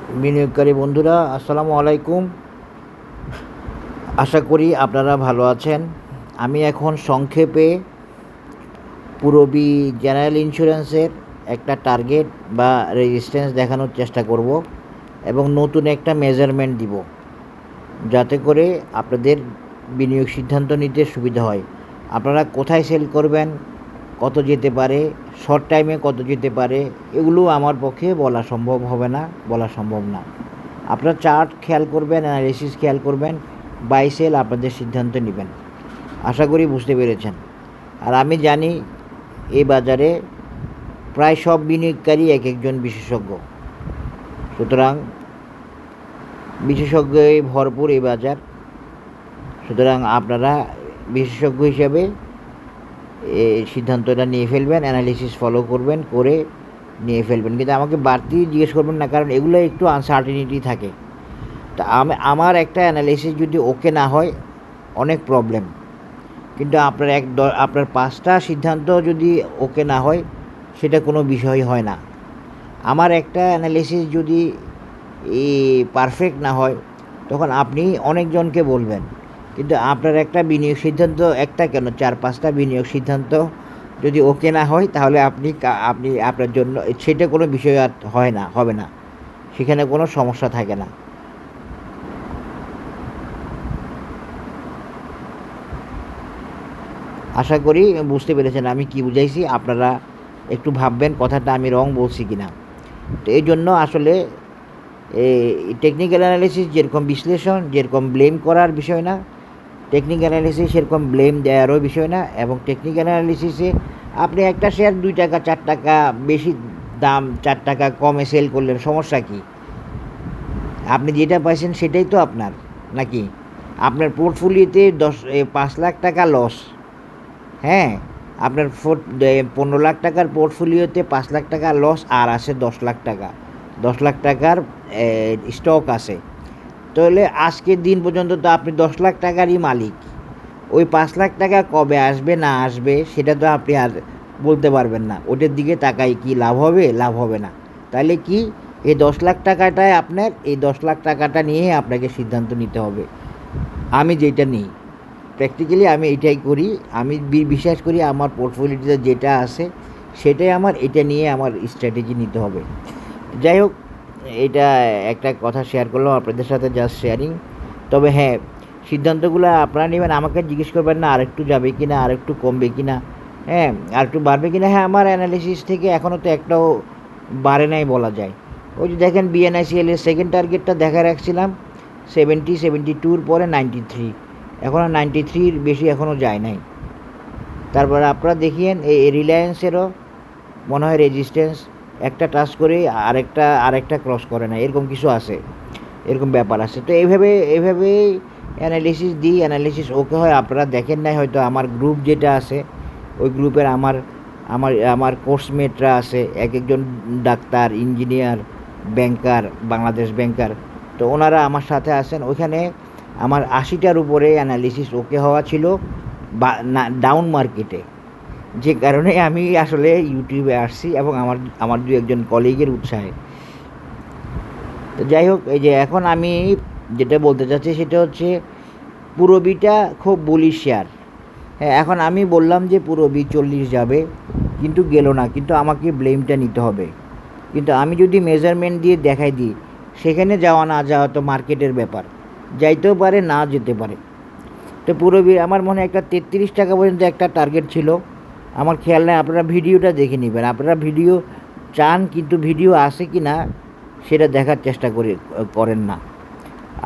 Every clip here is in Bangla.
বিনিয়োগকারী বন্ধুরা, আসসালামু আলাইকুম। আশা করি আপনারা ভালো আছেন। আমি এখন সংক্ষেপে পূরবী জেনারেল ইন্স্যুরেন্সের একটা টার্গেট বা রেজিস্ট্যান্স দেখানোর চেষ্টা করব এবং নতুন একটা মেজারমেন্ট দিব, যাতে করে আপনাদের বিনিয়োগ সিদ্ধান্ত নিতে সুবিধা হয়। আপনারা কোথায় সেল করবেন, কত যেতে পারে, শর্ট টাইমে কত যেতে পারে, এগুলো আমার পক্ষে বলা সম্ভব হবে না, বলা সম্ভব না। আপনারা চার্ট খেয়াল করবেন, অ্যানালিসিস খেয়াল করবেন, বাই সেল আপনাদের সিদ্ধান্ত নেবেন। আশা করি বুঝতে পেরেছেন। আর আমি জানি এই বাজারে প্রায় সব বিনিয়োগকারী এক একজন বিশেষজ্ঞ, সুতরাং বিশেষজ্ঞে ভরপুর এই বাজার। সুতরাং আপনারা বিশেষজ্ঞ হিসেবে এই সিদ্ধান্তটা নিয়ে ফেলবেন, অ্যানালিসিস ফলো করবেন, করে নিয়ে ফেলবেন। কিন্তু আমাকে বাড়তি জিজ্ঞেস করবেন না, কারণ এগুলো একটু আনসার্টিনিটি থাকে। তা আমার একটা অ্যানালিসিস যদি ওকে না হয়, অনেক প্রবলেম। কিন্তু আপনার 5টা সিদ্ধান্ত যদি ওকে না হয়, সেটা কোনো বিষয় হয় না। আমার একটা অ্যানালিসিস যদি পারফেক্ট না হয়, তখন আপনি অনেকজনকে বলবেন। কিন্তু আপনার একটা বিনিয়োগ সিদ্ধান্ত, একটা কেন 4-5টা বিনিয়োগ সিদ্ধান্ত যদি ওকে না হয়, তাহলে আপনি আপনার জন্য সেটা কোনো বিষয় আর হবে না, সেখানে কোনো সমস্যা থাকে না। আশা করি বুঝতে পেরেছেন আমি কি বুঝাইছি। আপনারা একটু ভাববেন কথাটা আমি রং বলছি কি না। তো এই জন্য আসলে টেকনিক্যাল অ্যানালিসিস যেরকম বিশ্লেষণ, যেরকম ব্লেম করার বিষয় না, টেকনিক্যাল অ্যানালিসিস সেরকম ব্লেম দেওয়ারও বিষয় না। এবং টেকনিক্যাল অ্যানালিসিসে আপনি একটা শেয়ার 2 টাকা 4 টাকা বেশি দাম, 4 টাকা কমে সেল করলেন, সমস্যা কী? আপনি যেটা পাইছেন সেটাই তো আপনার, নাকি? আপনার পোর্টফোলিওতে 5 লাখ টাকা লস, হ্যাঁ, আপনার 15 লাখ টাকার পোর্টফোলিওতে 5 লাখ টাকা লস, আর আছে 10 লাখ টাকা, 10 লাখ টাকার স্টক আছে। তাহলে আজকের দিন পর্যন্ত তো আপনি 10 লাখ টাকারই মালিক। ওই 5 লাখ টাকা কবে আসবে না আসবে সেটা তো আপনি আর বলতে পারবেন না। ওটার দিকে তাকাই কি লাভ হবে? লাভ হবে না। তাহলে কি এই 10 লাখ টাকাটাই আপনার, এই 10 লাখ টাকাটা নিয়ে আপনাকে সিদ্ধান্ত নিতে হবে। আমি যেটা নিই, প্র্যাকটিক্যালি আমি এটাই করি। আমি বিশ্বাস করি আমার পোর্টফোলিওতে যেটা আছে সেটাই আমার, এটা নিয়ে আমার স্ট্র্যাটেজি নিতে হবে। যাই হোক, এটা একটা কথা শেয়ার করলাম আপনাদের সাথে, জাস্ট শেয়ারিং। তবে হ্যাঁ, সিদ্ধান্তগুলো আপনারা নেবেন, আমাকে জিজ্ঞেস করবেন না আরেকটু যাবে কি না, আরেকটু কমবে কি না, হ্যাঁ, আরেকটু বাড়বে কি না। হ্যাঁ, আমার অ্যানালিসিস থেকে এখনও তো একটাও বাড়ে নাই বলা যায়। ওই যে দেখেন বিএনআইসিএল এর সেকেন্ড টার্গেটটা দেখা রাখছিলাম 72-র পরে 93, এখনও 93-র বেশি এখনও যায় নাই। তারপরে আপনারা দেখিয়েন এই রিলায়েন্সেরও মনে হয় রেজিস্ট্যান্স একটা টাচ করে আরেকটা ক্রস করে না, এরকম কিছু আছে, এরকম ব্যাপার আছে। তো এইভাবেই অ্যানালিসিস দিই, অ্যানালিসিস ওকে হয়। আপনারা দেখেন নাই হয়তো, আমার গ্রুপ যেটা আছে ওই গ্রুপের আমার আমার আমার কোর্সমেটরা আছে, এক একজন ডাক্তার, ইঞ্জিনিয়ার, ব্যাংকার, বাংলাদেশ ব্যাংকার। তো ওনারা আমার সাথে আছেন। ওইখানে আমার 80টার উপরে অ্যানালিসিস ওকে হওয়া ছিল ডাউন মার্কেটে, যে কারণে আমি আসলে ইউটিউবে আসছি এবং আমার 2-1 কলিগের উৎসাহে। তো যাই হোক, এই যে এখন আমি যেটা বলতে চাচ্ছি সেটা হচ্ছে পূরবীটা খুব বুলিশ শেয়ার। হ্যাঁ, এখন আমি বললাম যে পূরবী 40 যাবে, কিন্তু গেল না, কিন্তু আমাকে ব্লেমটা নিতে হবে। কিন্তু আমি যদি মেজারমেন্ট দিয়ে দেখাই দিই, সেখানে যাওয়া না যাওয়া তো মার্কেটের ব্যাপার, যাইতেও পারে না যেতে পারে। তো পূরবী আমার মনে হয় একটা 33 টাকা পর্যন্ত একটা টার্গেট ছিল, আমার খেয়াল নেই। আপনারা ভিডিওটা দেখে নেবেন। আপনারা ভিডিও চান, কিন্তু ভিডিও আসে কি না সেটা দেখার চেষ্টা করেন না।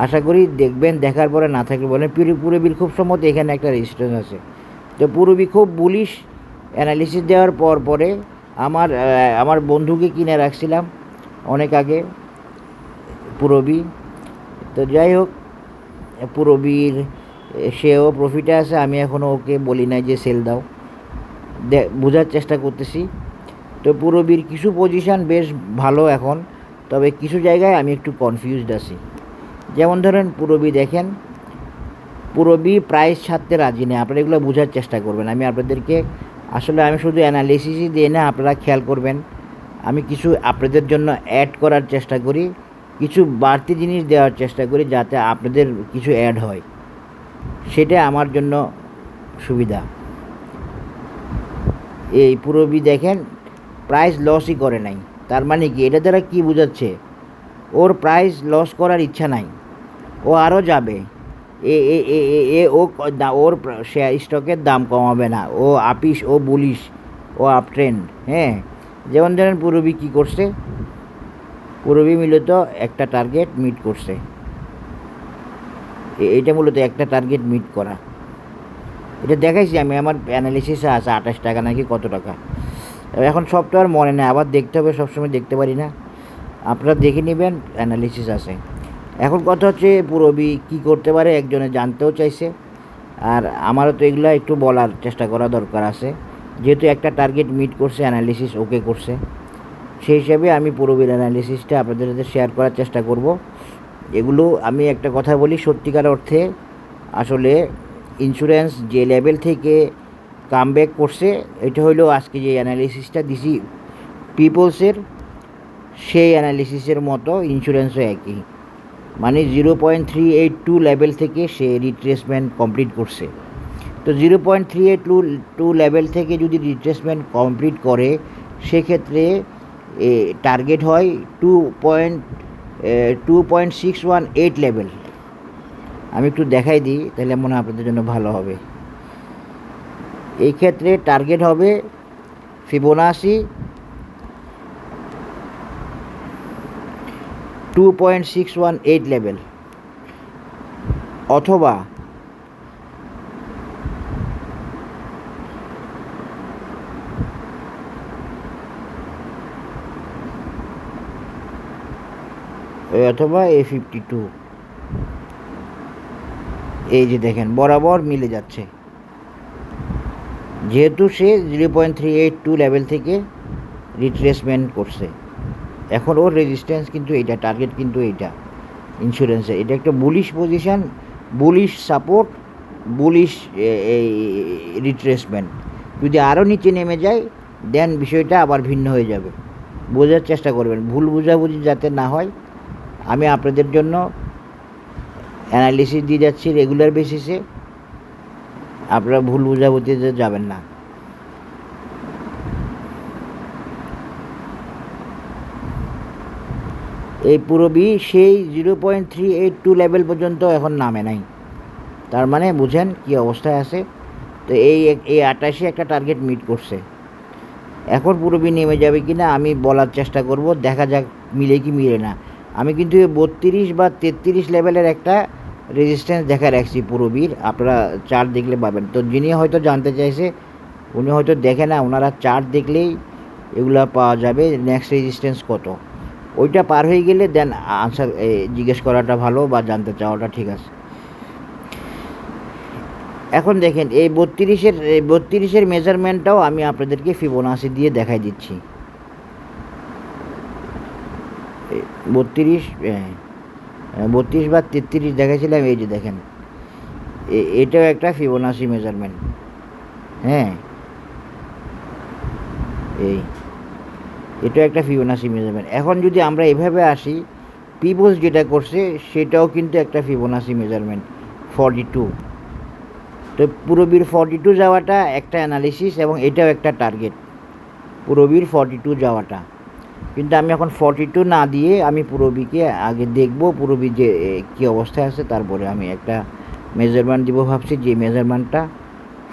আশা করি দেখবেন, দেখার পরে না থাকলে বলেন। পূরবীর খুব সম্ভবত এখানে একটা রেজিস্ট্যান্স আছে। তো পূরবী খুব বুলিশ অ্যানালিসিস দেওয়ার পরে আমার বন্ধুকে কিনে রাখছিলাম অনেক আগে পূরবী। তো যাই হোক, পূরবীর সেও প্রফিটে আছে। আমি এখনও ওকে বলি নাই যে সেল দাও, বোঝার চেষ্টা করতেছি। তো পূরবীর কিছু পজিশান বেশ ভালো এখন, তবে কিছু জায়গায় আমি একটু কনফিউজড আছি। যেমন ধরেন পূরবী দেখেন, পূরবী প্রাইস ছাড়তে রাজি নেই। আপনারা এগুলো বোঝার চেষ্টা করবেন। আমি আপনাদেরকে আসলে আমি শুধু অ্যানালিসিসই দিই না, আপনারা খেয়াল করবেন। আমি কিছু আপনাদের জন্য অ্যাড করার চেষ্টা করি, কিছু বাড়তি জিনিস দেওয়ার চেষ্টা করি যাতে আপনাদের কিছু অ্যাড হয়, সেটা আমার জন্য সুবিধা। এই পুরবি দেখেন প্রাইস লসই করে নাই, তার মানে কি এটা দ্বারা কী বোঝাচ্ছে? ওর প্রাইস লস করার ইচ্ছা নাই, ও আরও যাবে। এ এ এ এ- এ ও ওর শেয়ার স্টকের দাম কমাবে না, ও আপিস, ও বুলিশ, ও আপ ট্রেন্ড। হ্যাঁ, যেমন ধরেন পুরবি কী করছে, পুরবি মূলত একটা টার্গেট মিট করছে, এটা মূলত একটা টার্গেট মিট করা। এটা দেখাইছি আমি, আমার অ্যানালিসিসে আছে 28 টাকা নাকি কত টাকা। এখন সব তো আর মনে নেই, আবার দেখতে হবে, সবসময় দেখতে পারি না। আপনারা দেখে নেবেন, অ্যানালিসিস আছে। এখন কথা হচ্ছে পুরবি কী করতে পারে, একজনে জানতেও চাইছে, আর আমারও তো এগুলো একটু বলার চেষ্টা করা দরকার আছে, যেহেতু একটা টার্গেট মিট করছে, অ্যানালিসিস ওকে করছে, সেই হিসাবে আমি পুরবির অ্যানালিসিসটা আপনাদের সাথে শেয়ার করার চেষ্টা করব। এগুলো আমি একটা কথা বলি, সত্যিকার অর্থে আসলে ইন্স্যুরেন্স যে লেভেল থেকে কামব্যাক করছে, এটা হইলো আজকে যে অ্যানালিসিসটা দিছি পিপলসের, সেই অ্যানালিসিসের মতো ইন্স্যুরেন্সও একই, মানে 0.382 লেভেল থেকে সে রিট্রেসমেন্ট কমপ্লিট করছে। তো 0.382 লেভেল থেকে যদি রিট্রেসমেন্ট কমপ্লিট করে, সেক্ষেত্রে টার্গেট হয় 2.618 লেভেল। আমি একটু দেখাই দিই, তাহলে মনে হয় আপনাদের জন্য ভালো হবে। এই ক্ষেত্রে টার্গেট হবে ফিবোনাসি 2.618 লেভেল, অথবা A52। এই যে দেখেন বরাবর মিলে যাচ্ছে, যেহেতু সে 0.382 লেভেল থেকে রিট্রেসমেন্ট করছে। এখন ওর রেজিস্ট্যান্স কিন্তু এইটা, টার্গেট কিন্তু এইটা ইন্স্যুরেন্সে, এটা একটা bullish position, bullish support, bullish এই রিট্রেসমেন্ট। যদি আরও নিচে নেমে যায়, দেন বিষয়টা আবার ভিন্ন হয়ে যাবে। বোঝার চেষ্টা করবেন, ভুল বোঝাবুঝি যাতে না হয়। আমি আপনাদের জন্য অ্যানালিসিস দিয়ে যাচ্ছি রেগুলার বেসিসে, আপনারা ভুল বোঝাবুঝিতে যাবেন না। এই পুরবি সেই 0.382 লেভেল পর্যন্ত এখন নামে নাই, তার মানে বুঝেন কী অবস্থায় আছে। তো এই 28-এ একটা টার্গেট মিট করছে, এখন পুরবি নেমে যাবে কি না আমি বলার চেষ্টা করব, দেখা যাক মিলে কি মিলে না। আমি কিন্তু 32 বা 33 লেভেলের একটা রেজিস্ট্যান্স দেখা রাখছি পুরবির, আপনারা চার্ট দেখলে পাবেন। তো যিনি হয়তো জানতে চাইছে, উনি হয়তো দেখে না, ওনারা চার্ট দেখলেই এগুলা পাওয়া যাবে নেক্সট রেজিস্ট্যান্স কত। ওইটা পার হয়ে গেলে দেন আনসার জিজ্ঞেস করাটা ভালো, বা জানতে চাওয়াটা ঠিক আছে। এখন দেখেন এই 32-এর মেজারমেন্টটাও আমি আপনাদেরকে ফিবোনাসি দিয়ে দেখাই দিচ্ছি। 32 বা 33 দেখাইছিলাম, এই যে দেখেন এটাও একটা ফিবোনাসি মেজারমেন্ট। হ্যাঁ, এটাও একটা ফিবোনাসি মেজারমেন্ট। এখন যদি আমরা এভাবে আসি, পিপলস যেটা করছে সেটাও কিন্তু একটা ফিবোনাসি মেজারমেন্ট 42। তো পুরবির 42 যাওয়াটা একটা অ্যানালিসিস, এবং এটাও একটা টার্গেট পুরবির 42 যাওয়াটা। কিন্তু আমি এখন 42 না দিয়ে আমি পুরবিকে আগে দেখব, পুরবি যে কী অবস্থায় আছে, তারপরে আমি একটা মেজারমেন্ট দিব ভাবছি, যে মেজারমেন্টটা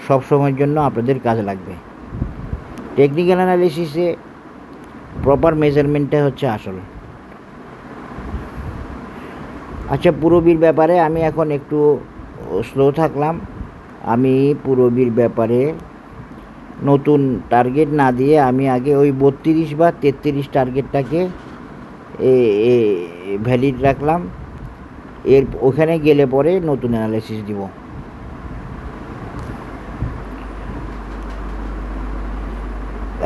সব সময়ের জন্য আপনাদের কাজে লাগবে। টেকনিক্যাল অ্যানালিসিসে প্রপার মেজারমেন্টটা হচ্ছে আসল। আচ্ছা, পুরবির ব্যাপারে আমি এখন একটু স্লো থাকলাম। আমি পুরবির ব্যাপারে নতুন টার্গেট না দিয়ে আমি আগে ওই 32 বা 33 টার্গেটটাকে ভ্যালিড রাখলাম, এর ওখানে গেলে পরে নতুন অ্যানালাইসিস দিব।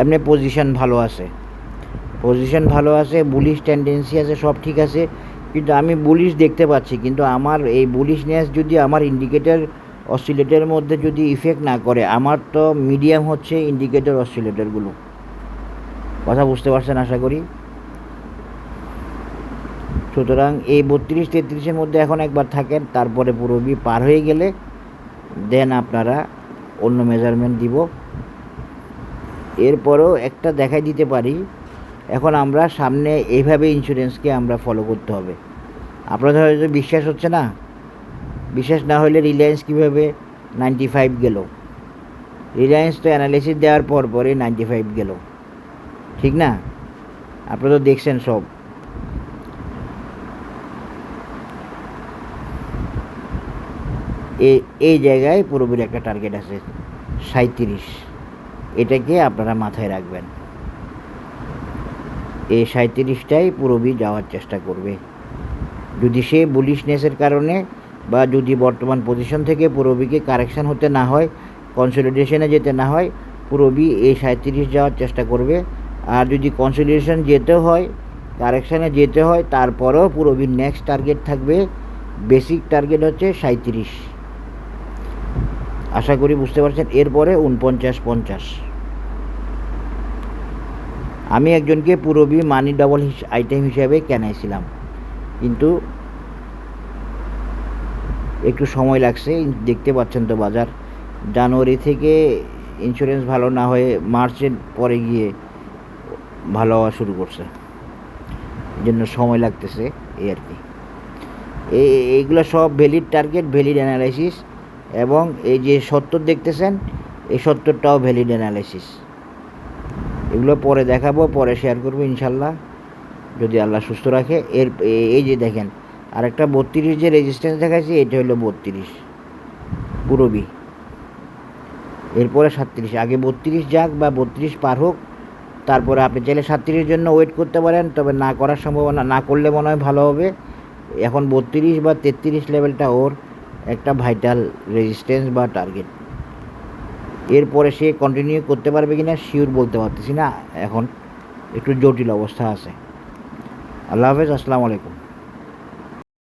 এমনি পজিশন ভালো আছে, বুলিশ টেন্ডেন্সি আছে, সব ঠিক আছে, কিন্তু আমি বুলিশ দেখতে পাচ্ছি, কিন্তু আমার এই বুলিশনেস যদি আমার ইন্ডিকেটর অসিলেটরের মধ্যে যদি ইফেক্ট না করে, আমার তো মিডিয়াম হচ্ছে ইন্ডিকেটর অসিলেটরগুলো। কথা বুঝতে পারছেন আশা করি। সুতরাং এই 32-33-এর মধ্যে এখন একবার থাকেন, তারপরে পুরবি পার হয়ে গেলে দেন আপনারা অন্য মেজারমেন্ট দিব। এরপরেও একটা দেখাই দিতে পারি, এখন আমরা সামনে এইভাবে ইন্স্যুরেন্সকে আমরা ফলো করতে হবে। আপনাদের হয়তো বিশ্বাস হচ্ছে না, বিশ্বাস না হলে রিলায়েন্স কীভাবে 95 গেল, রিলায়েন্স তো অ্যানালিসিস দেওয়ার পরই 95 গেল, ঠিক না? আপনারা তো দেখছেন সব। এই জায়গায় পুরোপুরি একটা টার্গেট আছে 37, এটাকে আপনারা মাথায় রাখবেন। এই 37টাই পুরোবি যাওয়ার চেষ্টা করবে। যদি সে বুলিশনেসের কারণে বা যদি বর্তমান পজিশন থেকে পুরোবিকে কারেকশান হতে না হয়, কনসলিডেশনে যেতে না হয়, পুরোবি এই 37 যাওয়ার চেষ্টা করবে। আর যদি কনসলিডেশন যেতে হয়, কারেকশানে যেতে হয়, তারপরেও পুরোবির নেক্সট টার্গেট থাকবে, বেসিক টার্গেট হচ্ছে 37। আশা করি বুঝতে পারছেন। এরপরে 49-50। আমি একজনকে পুরোবি মানি ডাবল আইটেম হিসাবে কেনাইছিলাম, কিন্তু একটু সময় লাগছে। দেখতে পাচ্ছেন তো বাজার জানুয়ারি থেকে ইন্স্যুরেন্স ভালো না হয়ে মার্চের পরে গিয়ে ভালো হওয়া শুরু করছে, এই জন্য সময় লাগতেছে এই আর কি। এইগুলো সব ভ্যালিড টার্গেট, ভ্যালিড অ্যানালাইসিস, এবং এই যে 70 দেখতেছেন, এই 70টাও ভ্যালিড অ্যানালাইসিস। এগুলো পরে দেখাবো, পরে শেয়ার করবো ইনশাল্লাহ, যদি আল্লাহ সুস্থ রাখে। এই যে দেখেন আরেকটা 32 যে রেজিস্ট্যান্স দেখাচ্ছি, এটা হলো 32 পুরোবি, এরপরে 37। আগে 32 যাক বা 32 পার হোক, তারপরে আপনি চাইলে 37-এর জন্য ওয়েট করতে পারেন, তবে না করার সম্ভাবনা, না করলে মনে হয় ভালো হবে। এখন 32 বা 33 লেভেলটা ওর একটা ভাইটাল রেজিস্ট্যান্স বা টার্গেট। এরপরে সে কন্টিনিউ করতে পারবে কিনা শিওর বলতে পারতেছি না, এখন একটু জটিল অবস্থা আছে। আল্লাহ হাফেজ, আসসালামু আলাইকুম।